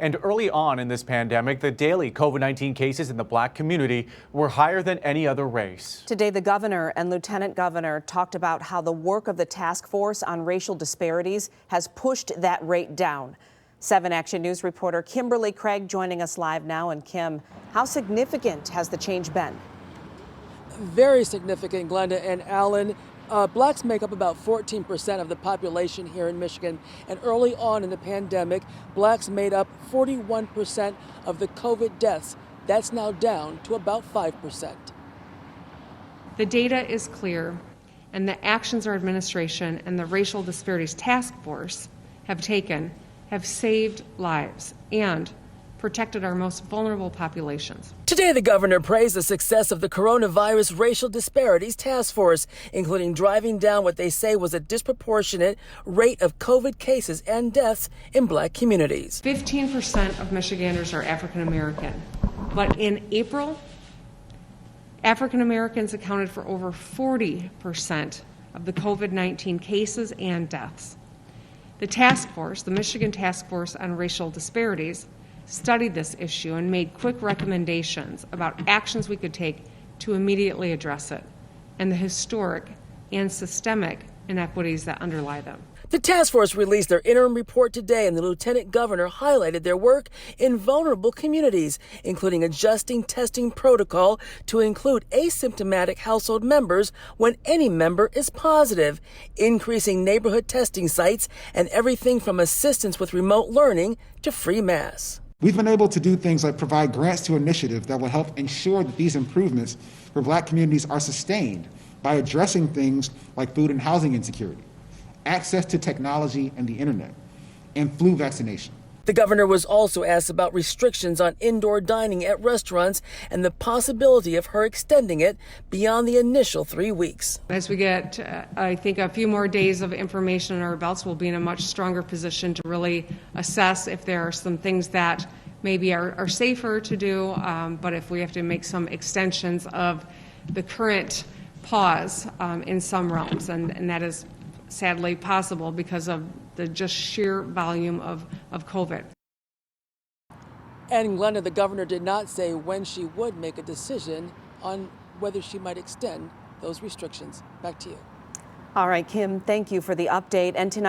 And early on in this pandemic, the daily COVID-19 cases in the Black community were higher than any other race. Today, the governor and lieutenant governor talked about how the work of the task force on racial disparities has pushed that rate down. 7 Action News reporter Kimberly Craig joining us live now. And Kim, how significant has the change been? Very significant, Glenda and Alan. Blacks make up about 14% of the population here in Michigan. And early on in the pandemic, blacks made up 41% of the COVID deaths. That's now down to about 5%. The data is clear, and the actions our administration and the Racial Disparities Task Force have taken have saved lives and protected our most vulnerable populations. Today, the governor praised the success of the coronavirus Racial Disparities Task Force, including driving down what they say was a disproportionate rate of COVID cases and deaths in black communities. 15% of Michiganders are African American, but in April, African Americans accounted for over 40% of the COVID-19 cases and deaths. The task force, the Michigan Task Force on Racial Disparities, studied this issue and made quick recommendations about actions we could take to immediately address it and the historic and systemic inequities that underlie them. The task force released their interim report today, and the lieutenant governor highlighted their work in vulnerable communities, including adjusting testing protocol to include asymptomatic household members when any member is positive, increasing neighborhood testing sites, and everything from assistance with remote learning to free masks. We've been able to do things like provide grants to initiatives that will help ensure that these improvements for black communities are sustained by addressing things like food and housing insecurity, access to technology and the internet, and flu vaccination. The governor was also asked about restrictions on indoor dining at restaurants and the possibility of her extending it beyond the initial 3 weeks. As we get, I think, a few more days of information in our belts, we'll be in a much stronger position to really assess if there are some things that maybe are safer to do, but if we have to make some extensions of the current pause in some realms, and that is sadly possible because of the just sheer volume of COVID. And Glenda, the governor did not say when she would make a decision on whether she might extend those restrictions. Back to you. All right, Kim, thank you for the update. And tonight,